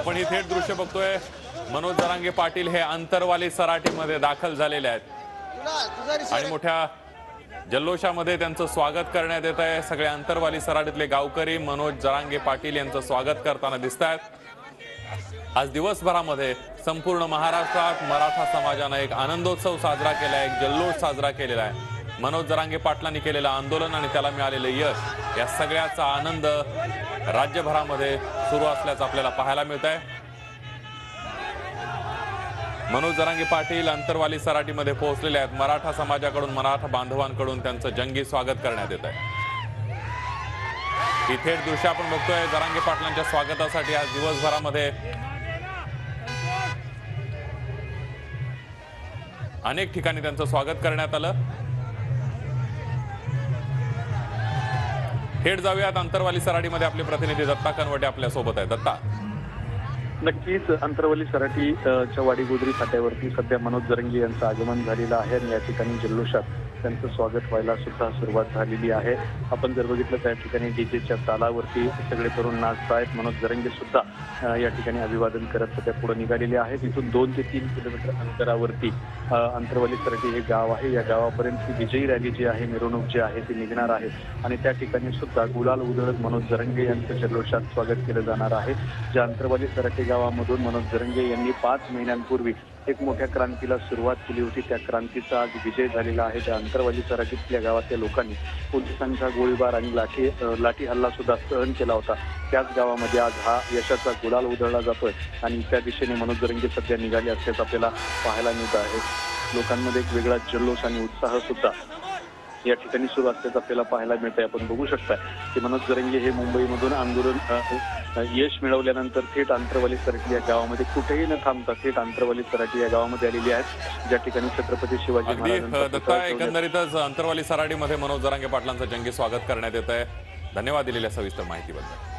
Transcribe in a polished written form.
आपण ही थेट दृश्य बघतोय। मनोज जरांगे पाटील हे अंतरवाली सराटीमध्ये दाखल झालेले आहेत आणि मोठ्या जल्लोषामध्ये त्यांचं स्वागत करण्यात येत आहे। सगळे अंतरवाली सराटीतले गावकरी मनोज जरांगे पाटील यांचं स्वागत करताना दिसतायत। आज दिवसभरामध्ये संपूर्ण महाराष्ट्रात मराठा समाजाने एक आनंदोत्सव साजरा केला आहे, एक जल्लोष साजरा केलेला आहे। मनोज जरांगे पाटलांनी केलेलं आंदोलन आणि त्याला मिळालेलं यश या सगळ्याचा आनंद राज्यभरामध्ये सुरू असल्याचं आपल्याला पाहायला मिळत आहे। मनोज जरांगे पाटील अंतरवाली सराटीमध्ये पोहोचलेले आहेत। मराठा समाजाकडून मराठा बांधवांकडून त्यांचं जंगी स्वागत करण्यात येत आहे। ही थेट दृश्य आपण बघतोय जरांगे पाटलांच्या स्वागतासाठी आज दिवसभरामध्ये अनेक ठिकाणी त्यांचं स्वागत करण्यात आलं। थेट जाऊयात अंतरवाली सराटीमध्ये आपले प्रतिनिधी दत्ता कनवटे आपल्या सोबत आहेत। दत्ता, नक्कीच अंतरवाली सराटीच्या वाडीगोदरी फाट्यावरती सध्या मनोज जरांगे यांचं आगमन झालेलं आहे आणि या ठिकाणी जल्लोषात त्यांचं स्वागत व्हायला सुद्धा सुरुवात झालेली आहे। आपण जर बघितलं त्या ठिकाणी डीजेच्या तालावरती सगळे तरुण नाचत आहेत। मनोज जरांगे सुद्धा या ठिकाणी अभिवादन करत सध्या पुढे निघालेले आहेत। इथून 2 ते 3 किलोमीटर अंतरावरती अंतरवाली सराटी हे गाव आहे। या गावापर्यंत विजयी रॅली जी आहे, मिरवणूक जी आहे ती निघणार आहे आणि त्या ठिकाणी सुद्धा गुलाल उधळत मनोज जरांगे यांचं जल्लोषात स्वागत केलं जाणार आहे। ज्या अंतरवाली सराटी गावामधून मनोज जरांगे यांनी 5 महिन्यांपूर्वी एक मोठ्या क्रांतीला सुरुवात केली होती, त्या क्रांतीचा आज विजय झालेला आहे। त्या अंतरवाली सराटीतल्या गावातल्या लोकांनी पोलिसांचा गोळीबार आणि लाठी हल्ला सुद्धा सहन केला होता। त्याच गावामध्ये आज हा यशाचा गुलाल उधळला जातोय आणि त्या दिशेने मनोज जरांगे सध्या निघाले असल्याचं आपल्याला पाहायला मिळत आहे। लोकांमध्ये एक वेगळा जल्लोष आणि उत्साह सुद्धा या ठिकाणी सुरू असल्याचं आपल्याला पाहायला मिळतंय। आपण बघू शकता की मनोज जरांगे हे मुंबईमधून आंदोलन यश मिळवल्यानंतर थेट अंतरवाली सराटी या गावामध्ये कुठेही न थांबता थेट अंतरवाली सराटी या गावामध्ये आलेली आहेत, ज्या ठिकाणी छत्रपती शिवाजी महाराजांचा दत्ता, एकंदरीतच अंतरवाली सराटीमध्ये मनोज जरांगे पाटलांचं जंगी स्वागत करण्यात येत आहे। धन्यवाद दिलेल्या सविस्तर माहितीबद्दल।